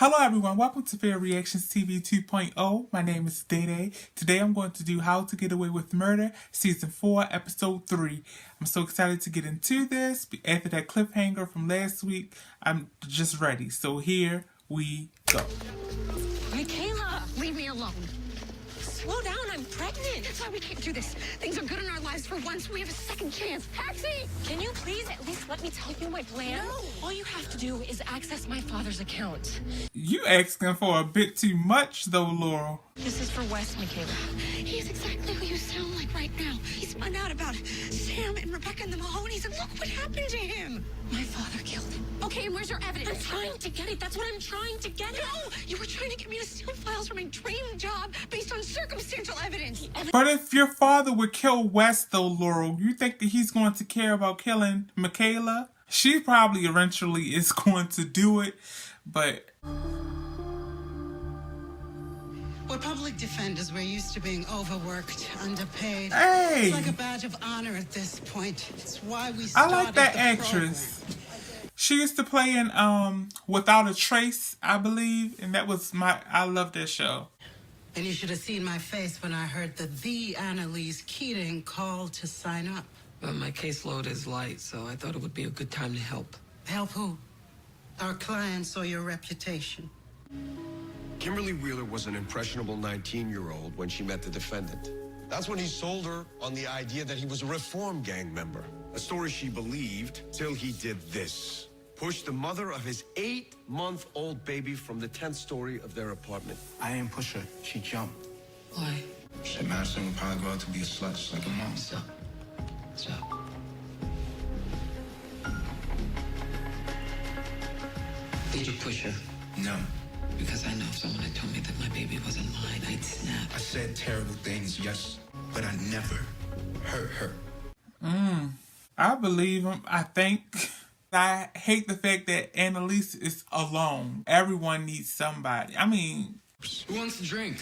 Hello everyone, welcome to Fair Reactions TV 2.0. My name is Day. Today I'm going to do How to Get Away with Murder, Season 4, Episode 3. I'm so excited to get into this. After that cliffhanger from last week, I'm just ready. So here we go. Michaela, leave me alone. Slow down, I'm pregnant. That's why we can't do this. Things are good in our lives for once. We have a second chance. Taxi! Can you please at least let me tell you my plan? No. All you have to do is access my father's account. You asking for a bit too much though, Laurel. This is for Wes, Michaela. He's exactly who you sound like right now. He's found out about Sam and Rebecca and the Mahonies, and look what happened to him. My father killed him. Okay, and where's your evidence? I'm trying to get it. That's what I'm trying to get. No! You were trying to get me to steal files from my dream job based on circumstantial evidence. But if your father would kill Wes though, Laurel, you think that he's going to care about killing Michaela? She probably eventually is going to do it, but... We're public defenders. We're used to being overworked, underpaid. Hey! It's like a badge of honor at this point. It's why we I started like that the actress. program. She used to play in Without a Trace, I believe, and that was I love that show. And you should have seen my face when I heard that the Annalise Keating called to sign up. Well, my caseload is light, so I thought it would be a good time to help. Help who? Our clients or your reputation? Kimberly Wheeler was an impressionable 19-year-old when she met the defendant. That's when he sold her on the idea that he was a reform gang member. A story she believed till he did this. Pushed the mother of his 8-month-old baby from the 10th story of their apartment. I didn't push her. She jumped. Why? She said Madison would probably go out to be a slut just like her mom. Stop. Did you push her? No. Because I know if someone had told me that my baby wasn't mine, I'd snap. I said terrible things, yes, but I never hurt her. I believe him, I think. I hate the fact that Annalise is alone. Everyone needs somebody. I mean... Who wants to drink?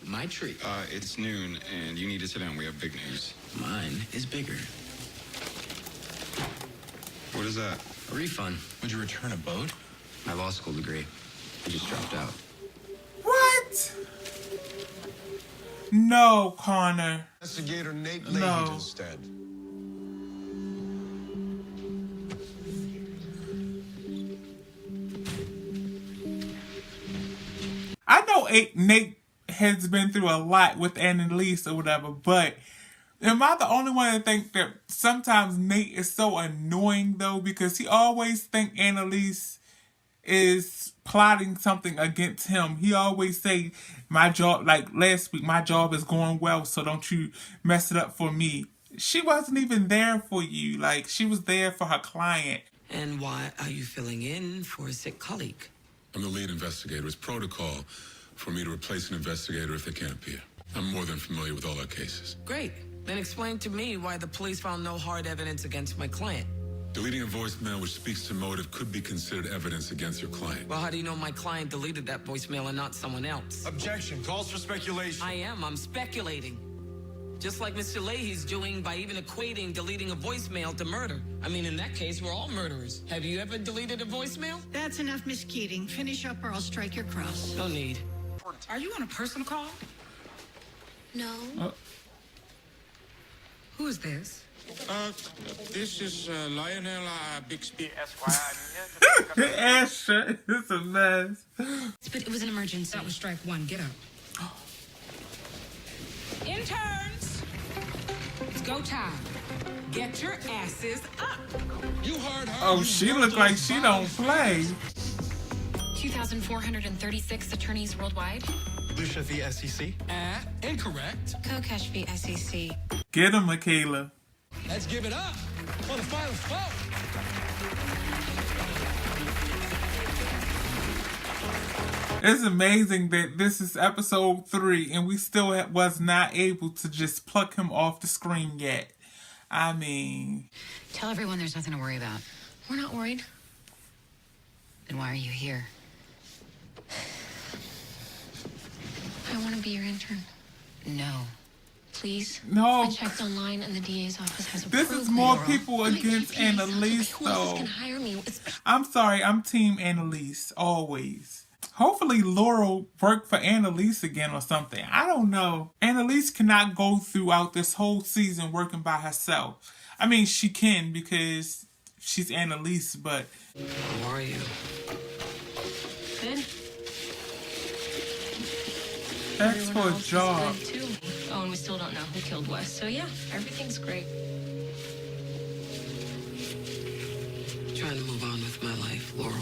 My treat. It's noon, and you need to sit down. We have big news. Mine is bigger. What is that? A refund. Would you return a boat? My law school degree. I just dropped out. What? No, Connor. Investigator Nate Leahy No. instead. I know Nate has been through a lot with Annalise or whatever, but am I the only one that think that sometimes Nate is so annoying though, because he always think Annalise is plotting something against him. He always say, my job, like last week, my job is going well, so don't you mess it up for me. She wasn't even there for you. Like, she was there for her client. And why are you filling in for a sick colleague? I'm the lead investigator. It's protocol for me to replace an investigator if they can't appear. I'm more than familiar with all our cases. Great. Then explain to me why the police found no hard evidence against my client. Deleting a voicemail which speaks to motive could be considered evidence against your client. Well, how do you know my client deleted that voicemail and not someone else? Objection. Calls for speculation. I'm speculating. Just like Mr. Leahy's doing by even equating deleting a voicemail to murder. I mean, in that case, we're all murderers. Have you ever deleted a voicemail? That's enough, Miss Keating. Finish up or I'll strike your cross. No need. Are you on a personal call? No. Who is this? This is Lionel Bixby. Asher, it's a mess. But it was an emergency. That was strike one. Get up. Interns, it's go time. Get your asses up. You heard her. Oh, she look like she don't play. 2,436 attorneys worldwide. Lucia v. SEC. Incorrect. Kokesh v. SEC. Get him, Michaela. Let's give it up for the final vote. It's amazing that this is episode 3 and we still was not able to just pluck him off the screen yet. I mean... Tell everyone there's nothing to worry about. We're not worried. Then why are you here? I want to be your intern. No. Please? No. I checked online and the DA's office has approved. This is more Laurel. people against Annalise, Who else though. can hire me? I'm sorry, I'm team Annalise, always. Hopefully Laurel worked for Annalise again or something. I don't know. Annalise cannot go throughout this whole season working by herself. I mean, she can because she's Annalise, but... How are you? Good. That's for a Everyone job. else is good, too. Oh, and we still don't know who killed Wes. So yeah, everything's great. Trying to move on with my life, Laurel.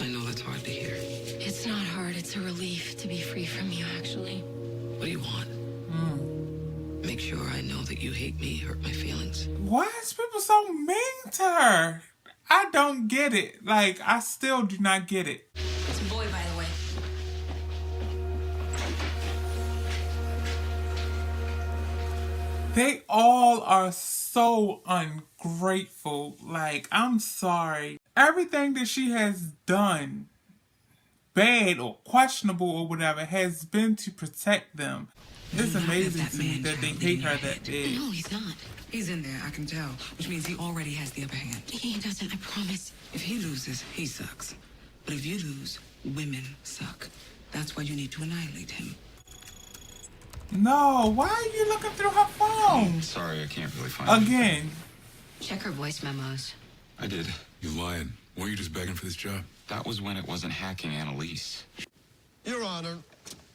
I know that's hard to hear. It's not hard. It's a relief to be free from you, actually. What do you want? Make sure I know that you hate me, hurt my feelings. Why is people so mean to her? I don't get it. Like, I still do not get it. It's a boy, by the way. They all are so ungrateful. Like, I'm sorry. Everything that she has done, bad or questionable or whatever, has been to protect them. It's amazing to me that they hate her that bad. No, he's not. He's in there, I can tell, which means he already has the upper hand. He doesn't, I promise. If he loses, he sucks. But if you lose, women suck. That's why you need to annihilate him. No, why are you looking through her phone? Sorry, I can't really find Again. Check her voice memos. I did. You lying. Weren't you just begging for this job? That was when it wasn't hacking Annalise. Your Honor,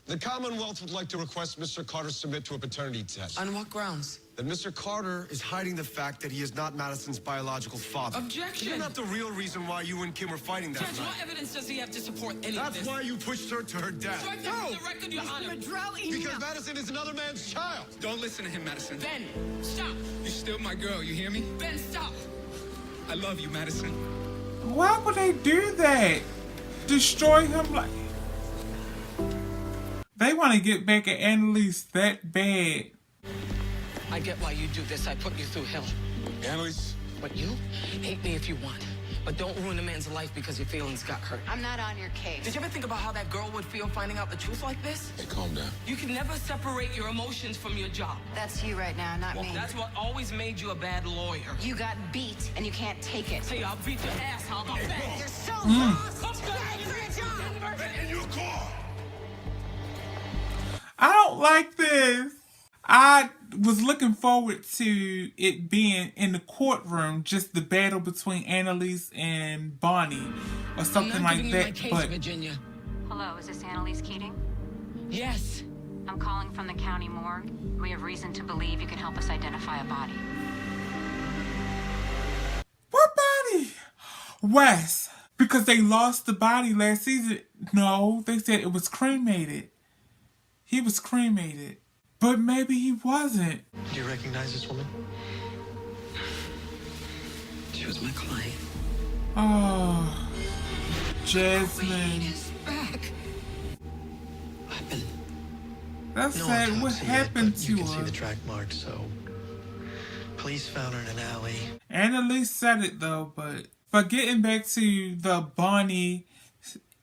the Commonwealth would like to request Mr. Carter submit to a paternity test. On what grounds? That Mr. Carter is hiding the fact that he is not Madison's biological father. Objection! Isn't that the real reason why you and Kim were fighting that Judge, night? what evidence does he have to support any of That's this? why you pushed her to her death. Strike that from the record, Your Honor. Because Madison is another man's child. Don't listen to him, Madison. Ben, stop! You're still my girl, you hear me? Ben, stop! I love you, Madison. Why would they do that? Destroy him like... They want to get back at Annalise that bad. I get why you do this. I put you through hell. Annalise? But you, hate me if you want. But don't ruin a man's life because your feelings got hurt. I'm not on your case. Did you ever think about how that girl would feel finding out the truth like this? Hey, calm down. You can never separate your emotions from your job. That's you right now, not me. That's what always made you a bad lawyer. You got beat, and you can't take it. Hey, I'll beat your ass. How about that? You're so lost. In your car. I don't like this. I was looking forward to it being in the courtroom, just the battle between Annalise and Bonnie or something like that. But Virginia. Hello, is this Annalise Keating? Yes. I'm calling from the county morgue. We have reason to believe you can help us identify a body. what body? Wes. Because they lost the body last season. No, they said it was cremated. He was cremated. But maybe he wasn't. Do you recognize this woman? She was my client. Oh, Jasmine. Back. What happened? That's No sad. What autopsy yet, happened but to you can see her? the track marks, so police found her in an alley. Annalise said it though, but getting back to the Bonnie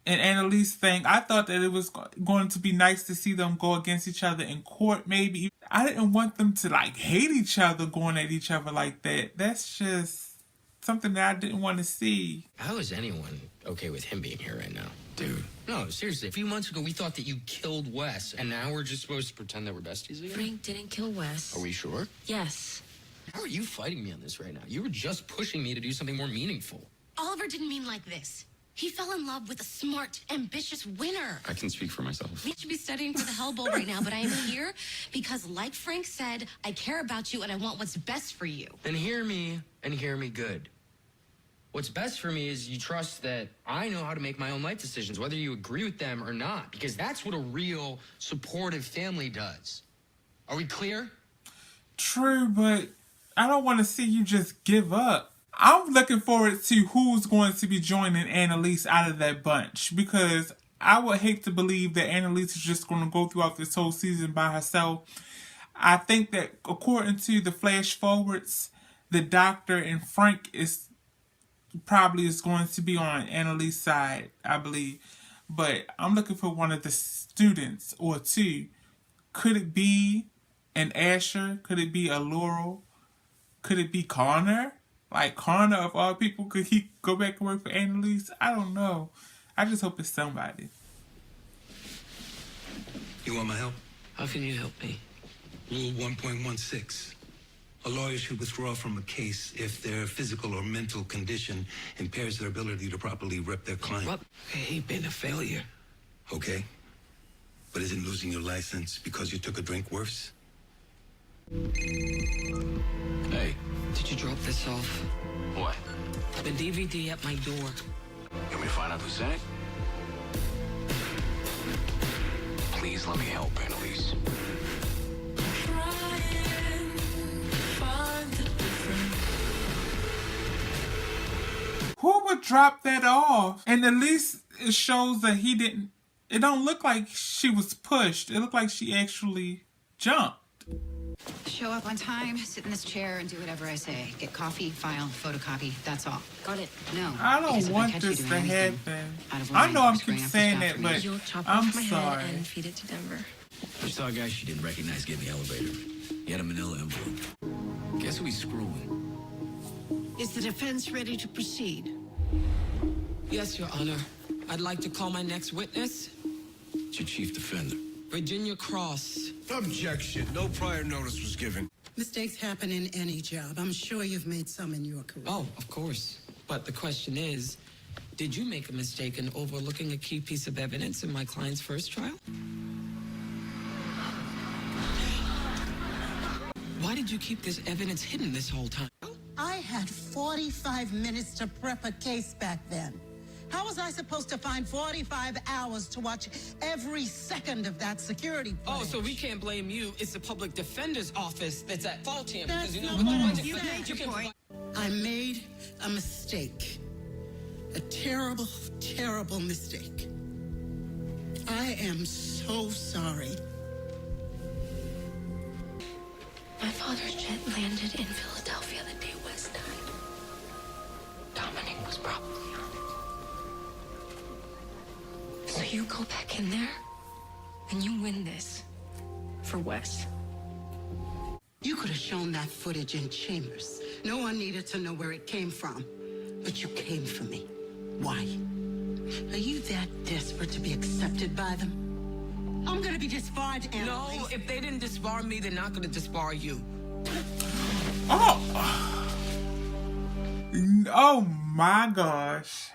and Annalise thing, I thought that it was going to be nice to see them go against each other in court, maybe. I didn't want them to, like, hate each other going at each other like that. That's just something that I didn't want to see. How is anyone okay with him being here right now? Dude. No, seriously, a few months ago we thought that you killed Wes, and now we're just supposed to pretend that we're besties again? Frank didn't kill Wes. Are we sure? Yes. How are you fighting me on this right now? You were just pushing me to do something more meaningful. Oliver didn't mean like this. He fell in love with a smart, ambitious winner. I can speak for myself. We should be studying for the Hell Bowl right now, but I am here because, like Frank said, I care about you and I want what's best for you. Then hear me, and hear me good. What's best for me is you trust that I know how to make my own life decisions, whether you agree with them or not, because that's what a real, supportive family does. Are we clear? True, but I don't want to see you just give up. I'm looking forward to who's going to be joining Annalise out of that bunch, because I would hate to believe that Annalise is just going to go throughout this whole season by herself. I think that according to the flash forwards, the doctor and Frank is going to be on Annalise's side, I believe. But I'm looking for one of the students or two. Could it be an Asher? Could it be a Laurel? Could it be Connor? Like, Connor, of all people, could he go back and work for Annalise? I don't know. I just hope it's somebody. You want my help? How can you help me? Rule 1.16. A lawyer should withdraw from a case if their physical or mental condition impairs their ability to properly rep their client. What? He ain't been a failure. Okay. But isn't losing your license because you took a drink worse? Hey. Did you drop this off? What? The DVD at my door. You want me to find out who sent it? Please let me help, Annalise. Who would drop that off? And at least it shows that he didn't. It don't look like she was pushed. It looked like she actually jumped. Show up on time, sit in this chair, and do whatever I say. Get coffee, file, photocopy. That's all. Got it? No. I don't because if want catch you this doing to anything happen. out of I line, know I'm screwing keep up the saying stuff that, for me. but You'll chop I'm off my sorry. head and feed it to Denver. We saw a guy she didn't recognize get in the elevator. He had a manila envelope. Guess who he's screwing? Is the defense ready to proceed? Yes, Your Honor. I'd like to call my next witness, It's your chief defender. Virginia Cross. Objection. No prior notice was given. Mistakes happen in any job. I'm sure you've made some in your career. Oh, of course. But the question is, did you make a mistake in overlooking a key piece of evidence in my client's first trial? Why did you keep this evidence hidden this whole time? I had 45 minutes to prep a case back then. How was I supposed to find 45 hours to watch every second of that security footage? Oh, so we can't blame you. It's the public defender's office that's at fault here. That's Because you know not what the what budget you for- made you your can- point. I made a mistake. A terrible, terrible mistake. I am so sorry. My father's jet landed in Philadelphia the day Wes died. Dominic was probably on it. So you go back in there, and you win this. For Wes. You could have shown that footage in chambers. No one needed to know where it came from. But you came for me. Why? Are you that desperate to be accepted by them? I'm gonna be disbarred, Annalise. No, if they didn't disbar me, they're not going to disbar you. Oh my gosh.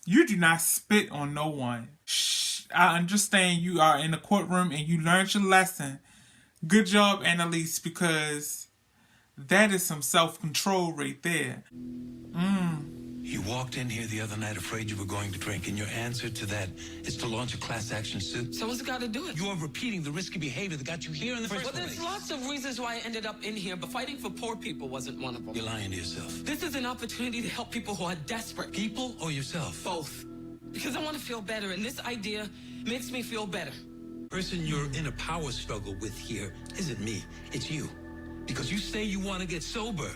You do not spit on no one. Shh. I understand you are in the courtroom and you learned your lesson. Good job, Annalise, because that is some self-control right there. You walked in here the other night afraid you were going to drink, and your answer to that is to launch a class action suit. So what's got to do it? You are repeating the risky behavior that got you here in the first Well, place. there's lots of reasons why I ended up in here, but fighting for poor people wasn't one of them. You're lying to yourself. This is an opportunity to help people who are desperate. People or yourself? Both. Because I want to feel better, and this idea makes me feel better. Person you're in a power struggle with here isn't me, it's you. Because you say you want to get sober,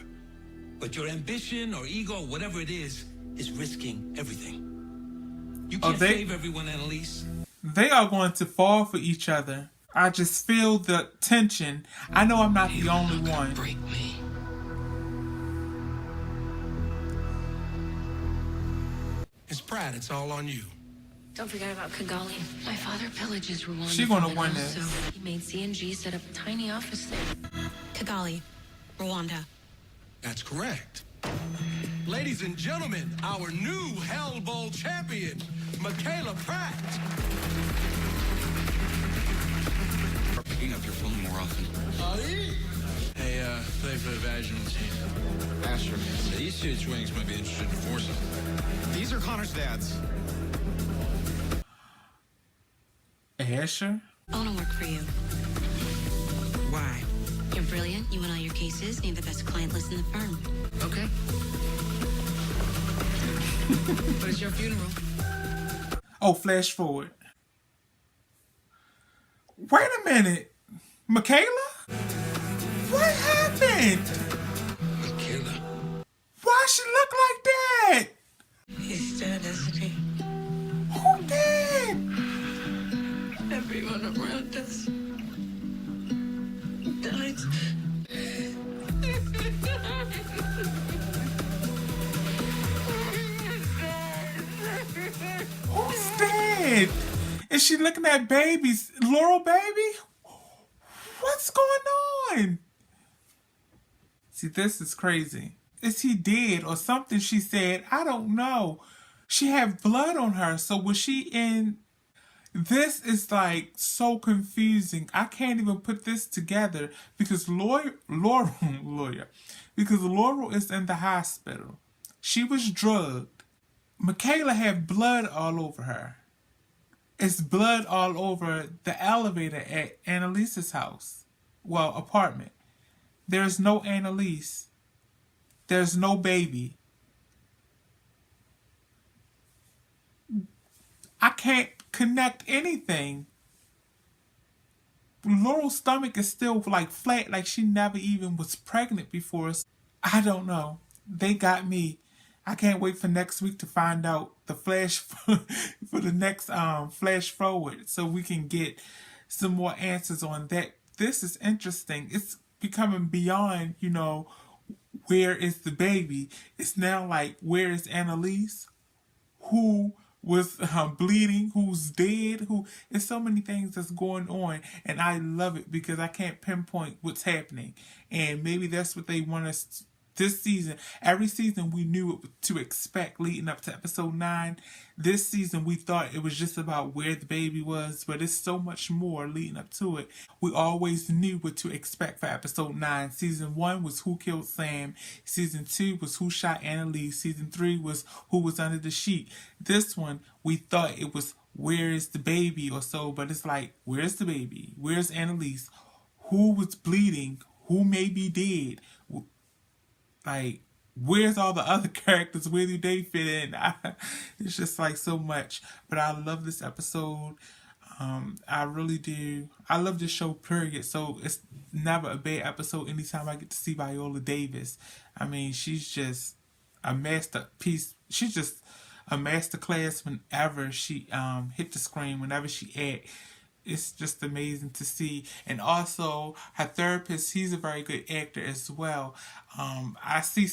but your ambition or ego, whatever it is risking everything. You can't save everyone, Annalise. They are going to fall for each other. I just feel the tension. I know I'm not the only one. Break me. It's Pratt. It's all on you. Don't forget about Kigali. My father pillages Rwanda. She gonna from win the this. house, so he made C&G set up a tiny office there. Kigali, Rwanda. That's correct. Ladies and gentlemen, our new Hell Bowl champion, Michaela Pratt. Start picking up your phone more often. Hey, play for the vaginal team. Asher. These two swings might be interested in foursome. These are Connor's dads. Asher? I want to work for you. Why? You're brilliant. You win all your cases. And you have the best client list in the firm. Okay. But it's your funeral. Oh, flash forward. Wait a minute. Michaela? What happened? Michaela. Why she look like that? He's dead, isn't he? Who did? Everyone around us died. Who did. And she looking at babies. Laurel, baby? What's going on? See, this is crazy. Is he dead or something she said? I don't know. She had blood on her. So was she in... This is like so confusing. I can't even put this together because Laurel is in the hospital. She was drugged. Michaela had blood all over her. It's blood all over the elevator at Annalise's house. Well, apartment. There's no Annalise. There's no baby. I can't connect anything. Laurel's stomach is still like flat, like she never even was pregnant before. I don't know. They got me. I can't wait for next week to find out the flash for the next flash forward so we can get some more answers on that. This is interesting. It's becoming beyond, you know, where is the baby? It's now like, where is Annalise? Who was bleeding? Who's dead? There's so many things that's going on, and I love it because I can't pinpoint what's happening. And maybe that's what they want us this season. Every season we knew what to expect leading up to episode 9. This season we thought it was just about where the baby was, but it's so much more leading up to it. We always knew what to expect for episode 9. Season 1 was who killed Sam. Season 2 was who shot Annalise. Season 3 was who was under the sheet. This one, we thought it was where is the baby or so, but it's like, where's the baby? Where's Annalise? Who was bleeding? Who may be dead? Like, where's all the other characters? Where do they fit in? It's just like so much. But I love this episode. I really do. I love this show, period. So it's never a bad episode anytime I get to see Viola Davis. I mean, she's just a masterpiece. She's just a masterclass whenever she hit the screen, whenever she act. It's just amazing to see. And also, her therapist, he's a very good actor as well. I see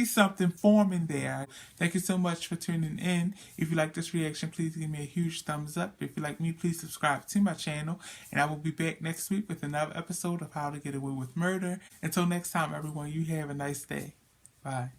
something forming there. Thank you so much for tuning in. If you like this reaction, please give me a huge thumbs up. If you like me, please subscribe to my channel. And I will be back next week with another episode of How to Get Away with Murder. Until next time, everyone, you have a nice day. Bye.